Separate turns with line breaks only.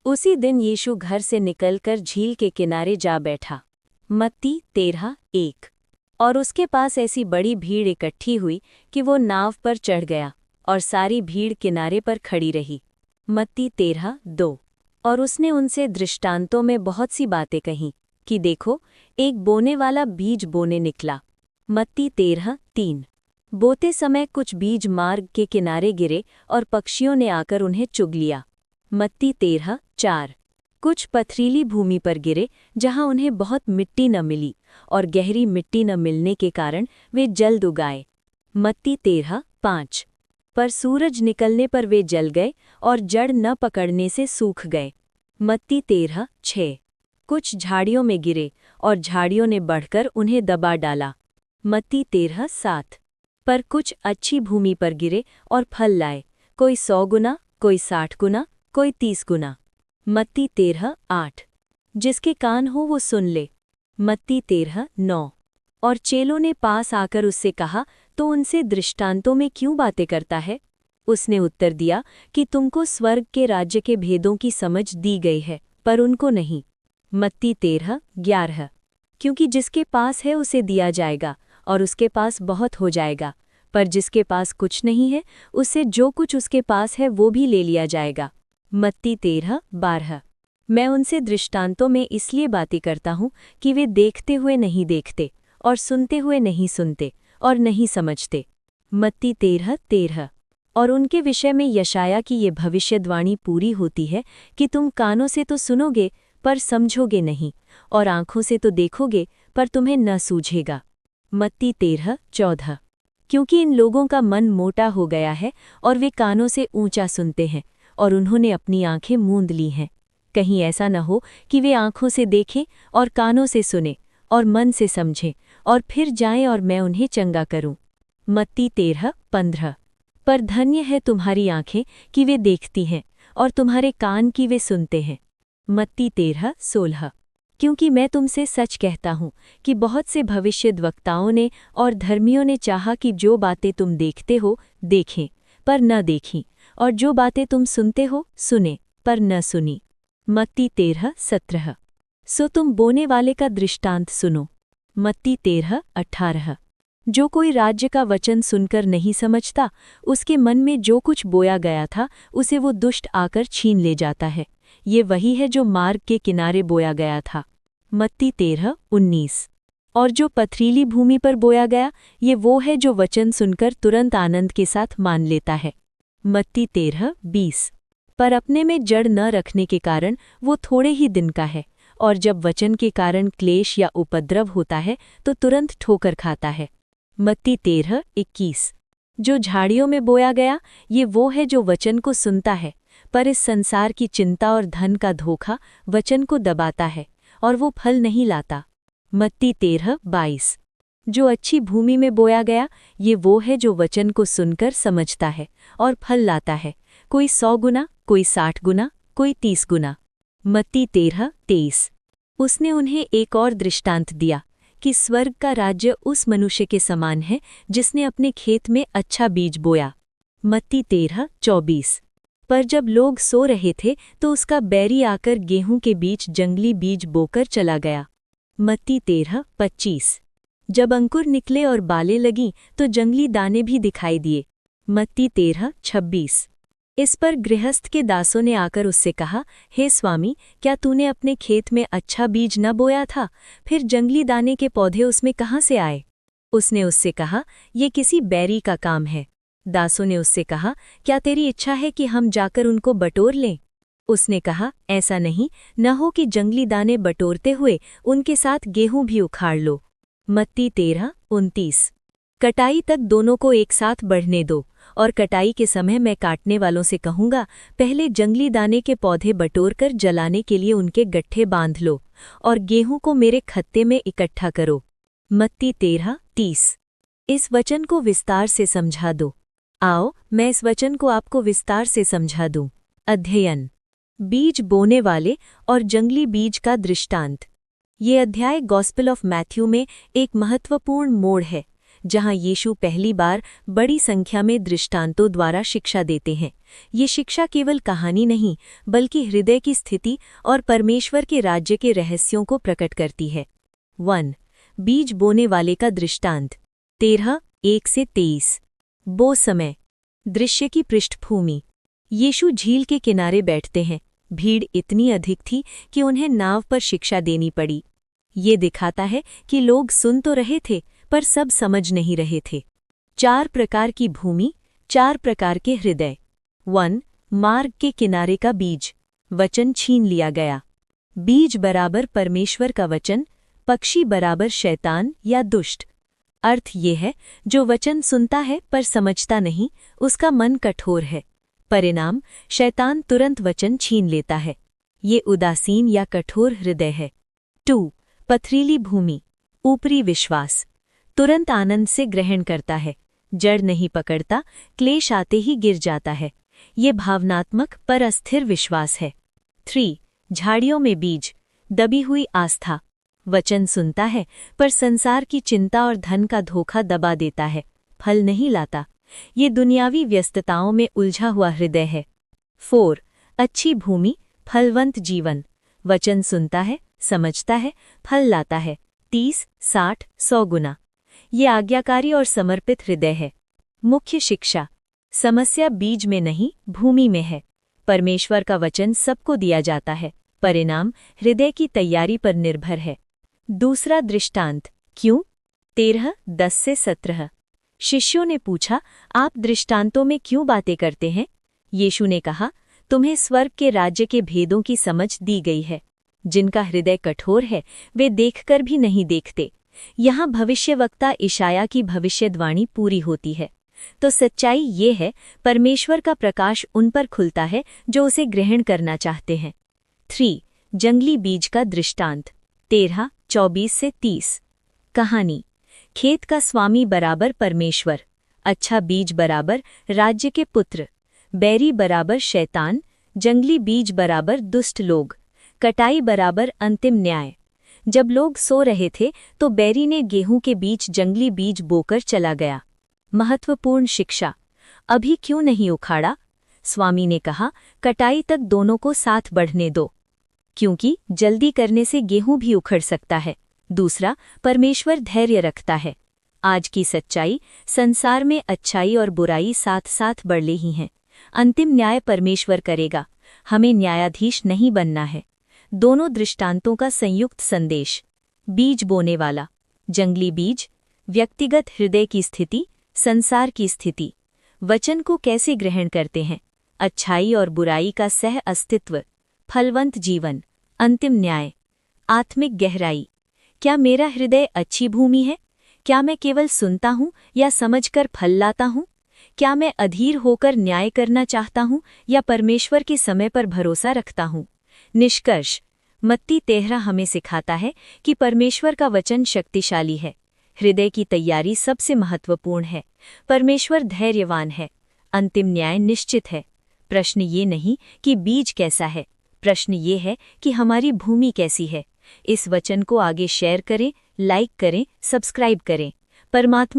उसी दिन यीशु घर से निकलकर झील के किनारे जा बैठा। मत्ती 13:1। और उसके पास ऐसी बड़ी भीड़ इकट्ठी हुई कि वो नाव पर चढ़ गया और सारी भीड़ किनारे पर खड़ी रही। मत्ती 13:2। और उसने उनसे दृष्टांतों में बहुत सी बातें कहीं कि देखो, एक बोने वाला बीज बोने निकला। मत्ती 13:3। बोते समय कुछ बीज मार्ग के किनारे गिरे और पक्षियों ने आकर उन्हें चुग लिया। मत्ती 13:4। कुछ पथरीली भूमि पर गिरे जहां उन्हें बहुत मिट्टी न मिली और गहरी मिट्टी न मिलने के कारण वे जल्द उगाए। मत्ती 13:5। पर सूरज निकलने पर वे जल गए और जड़ न पकड़ने से सूख गए। मत्ती 13:6। कुछ झाड़ियों में गिरे और झाड़ियों ने बढ़कर उन्हें दबा डाला। मत्ती 13:7। पर कुछ अच्छी भूमि पर गिरे और फल लाए, कोई 100 गुना, कोई 60 गुना, कोई 30 गुना। मत्ती 13:8। जिसके कान हो वो सुन ले। मत्ती 13:9। और चेलों ने पास आकर उससे कहा, तो उनसे दृष्टांतों में क्यों बातें करता है? उसने उत्तर दिया कि तुमको स्वर्ग के राज्य के भेदों की समझ दी गई है, पर उनको नहीं। मत्ती 13:11। क्योंकि जिसके पास है उसे दिया जाएगा और उसके पास बहुत हो जाएगा, पर जिसके पास कुछ नहीं है उससे जो कुछ उसके पास है वो भी ले लिया जाएगा। मत्ती 13:12। मैं उनसे दृष्टांतों में इसलिए बातें करता हूँ कि वे देखते हुए नहीं देखते और सुनते हुए नहीं सुनते और नहीं समझते। मत्ती 13:13। और उनके विषय में यशाया की ये भविष्यद्वाणी पूरी होती है कि तुम कानों से तो सुनोगे पर समझोगे नहीं, और आँखों से तो देखोगे पर तुम्हें न सूझेगा। मत्ती 13:14। क्योंकि इन लोगों का मन मोटा हो गया है और वे कानों से ऊंचा सुनते हैं और उन्होंने अपनी आंखें मूंद ली हैं। कहीं ऐसा न हो कि वे आंखों से देखें और कानों से सुनें और मन से समझें और फिर जाएं और मैं उन्हें चंगा करूं। मत्ती 13:15। पर धन्य है तुम्हारी आंखें कि वे देखती हैं और तुम्हारे कान कि वे सुनते हैं। मत्ती 13:16। क्योंकि मैं तुमसे सच कहता हूँ कि बहुत से भविष्यद्वक्ताओं ने और धर्मियों ने चाहा कि जो बातें तुम देखते हो देखें पर न देखीं, और जो बातें तुम सुनते हो सुने पर न सुनी। मत्ती 13:17। सो तुम बोने वाले का दृष्टांत सुनो। मत्ती 13:18। जो कोई राज्य का वचन सुनकर नहीं समझता, उसके मन में जो कुछ बोया गया था उसे वो दुष्ट आकर छीन ले जाता है। ये वही है जो मार्ग के किनारे बोया गया था। मत्ती 13:19। और जो पथरीली भूमि पर बोया गया, ये वो है जो वचन सुनकर तुरंत आनंद के साथ मान लेता है। मत्ती 13:20। पर अपने में जड़ न रखने के कारण वो थोड़े ही दिन का है, और जब वचन के कारण क्लेश या उपद्रव होता है तो तुरंत ठोकर खाता है। मत्ती 13:21। जो झाड़ियों में बोया गया, ये वो है जो वचन को सुनता है, पर इस संसार की चिंता और धन का धोखा वचन को दबाता है और वो फल नहीं लाता। मत्ती 13:22। जो अच्छी भूमि में बोया गया, ये वो है जो वचन को सुनकर समझता है और फल लाता है, कोई 100 गुना, कोई 60 गुना, कोई 30 गुना। मत्ती 13:23। उसने उन्हें एक और दृष्टांत दिया कि स्वर्ग का राज्य उस मनुष्य के समान है जिसने अपने खेत में अच्छा बीज बोया। मत्ती 13:24। पर जब लोग सो रहे थे तो उसका बैरी आकर गेहूं के बीच जंगली बीज बोकर चला गया। मत्ती 13:25। जब अंकुर निकले और बालें लगीं तो जंगली दाने भी दिखाई दिए। मत्ती 13:26। इस पर गृहस्थ के दासों ने आकर उससे कहा, हे स्वामी, क्या तूने अपने खेत में अच्छा बीज न बोया था? फिर जंगली दाने के पौधे उसमें कहाँ से आए? उसने उससे कहा, ये किसी बैरी का काम है। दासों ने उससे कहा, क्या तेरी इच्छा है कि हम जाकर उनको बटोर लें? उसने कहा, ऐसा नहीं, न हो कि जंगली दाने बटोरते हुए उनके साथ गेहूं भी उखाड़ लो। मत्ती 13:29। कटाई तक दोनों को एक साथ बढ़ने दो, और कटाई के समय मैं काटने वालों से कहूँगा, पहले जंगली दाने के पौधे बटोरकर जलाने के लिए उनके गट्ठे बांध लो, और गेहूं को मेरे खत्ते में इकट्ठा करो। मत्ती 13:30। इस वचन को विस्तार से समझा दो। आओ, मैं इस वचन को आपको विस्तार से समझा दूं। अध्ययन। बीज बोने वाले और जंगली बीज का दृष्टांत। ये अध्याय गॉस्पेल ऑफ मैथ्यू में एक महत्वपूर्ण मोड़ है, जहां यीशु पहली बार बड़ी संख्या में दृष्टांतों द्वारा शिक्षा देते हैं। ये शिक्षा केवल कहानी नहीं, बल्कि हृदय की स्थिति और परमेश्वर के राज्य के रहस्यों को प्रकट करती है। 1. बीज बोने वाले का दृष्टांत 13:1-23। बो समय। दृश्य की पृष्ठभूमि। यीशु झील के किनारे बैठते हैं। भीड़ इतनी अधिक थी कि उन्हें नाव पर शिक्षा देनी पड़ी। ये दिखाता है कि लोग सुन तो रहे थे, पर सब समझ नहीं रहे थे। 4 प्रकार की भूमि, 4 प्रकार के हृदय। 1. मार्ग के किनारे का बीज। वचन छीन लिया गया। बीज बराबर परमेश्वर का वचन, पक्षी बराबर शैतान या दुष्ट। अर्थ ये है, जो वचन सुनता है पर समझता नहीं, उसका मन कठोर है। परिणाम, शैतान तुरंत वचन छीन लेता है। ये उदासीन या कठोर हृदय है। 2. पथरीली भूमि। ऊपरी विश्वास। तुरंत आनंद से ग्रहण करता है, जड़ नहीं पकड़ता, क्लेश आते ही गिर जाता है। ये भावनात्मक पर अस्थिर विश्वास है। 3. झाड़ियों में बीज। दबी हुई आस्था। वचन सुनता है, पर संसार की चिंता और धन का धोखा दबा देता है, फल नहीं लाता। ये दुनियावी व्यस्तताओं में उलझा हुआ हृदय है। 4. अच्छी भूमि, फलवंत जीवन। वचन सुनता है, समझता है, फल लाता है, 30, 60, 100 गुना। ये आज्ञाकारी और समर्पित हृदय है। मुख्य शिक्षा। समस्या बीज में नहीं, भूमि में है। परमेश्वर का वचन सबको दिया जाता है, परिणाम हृदय की तैयारी पर निर्भर है। दूसरा दृष्टांत। क्यों? 13:10-17। शिष्यों ने पूछा, आप दृष्टांतों में क्यों बातें करते हैं? यीशु ने कहा, तुम्हें स्वर्ग के राज्य के भेदों की समझ दी गई है। जिनका हृदय कठोर है, वे देखकर भी नहीं देखते। यहाँ भविष्यवक्ता इशाया की भविष्यवाणी पूरी होती है। तो सच्चाई ये है, परमेश्वर का प्रकाश उन पर खुलता है जो उसे ग्रहण करना चाहते हैं। 3. जंगली बीज का दृष्टांत 13:24-30। कहानी। खेत का स्वामी बराबर परमेश्वर, अच्छा बीज बराबर राज्य के पुत्र, बैरी बराबर शैतान, जंगली बीज बराबर दुष्ट लोग, कटाई बराबर अंतिम न्याय। जब लोग सो रहे थे तो बैरी ने गेहूं के बीच जंगली बीज बोकर चला गया। महत्वपूर्ण शिक्षा। अभी क्यों नहीं उखाड़ा? स्वामी ने कहा, कटाई तक दोनों को साथ बढ़ने दो, क्योंकि जल्दी करने से गेहूं भी उखड़ सकता है। दूसरा, परमेश्वर धैर्य रखता है। आज की सच्चाई, संसार में अच्छाई और बुराई साथ साथ बढ़ रही हैं। अंतिम न्याय परमेश्वर करेगा, हमें न्यायाधीश नहीं बनना है। दोनों दृष्टांतों का संयुक्त संदेश। बीज बोने वाला। जंगली बीज, व्यक्तिगत हृदय की स्थिति, संसार की स्थिति। वचन को कैसे ग्रहण करते हैं? अच्छाई और बुराई का सह अस्तित्व। फलवंत जीवन, अंतिम न्याय। आत्मिक गहराई। क्या मेरा हृदय अच्छी भूमि है? क्या मैं केवल सुनता हूँ या समझकर फल लाता हूँ? क्या मैं अधीर होकर न्याय करना चाहता हूँ या परमेश्वर के समय पर भरोसा रखता हूँ? निष्कर्ष। मत्ती 13 हमें सिखाता है कि परमेश्वर का वचन शक्तिशाली है। हृदय की तैयारी सबसे महत्वपूर्ण है। परमेश्वर धैर्यवान है। अंतिम न्याय निश्चित है। प्रश्न ये नहीं कि बीज कैसा है, प्रश्न ये है कि हमारी भूमि कैसी है। इस वचन को आगे शेयर करें, लाइक करें, सब्सक्राइब करें। परमात्मा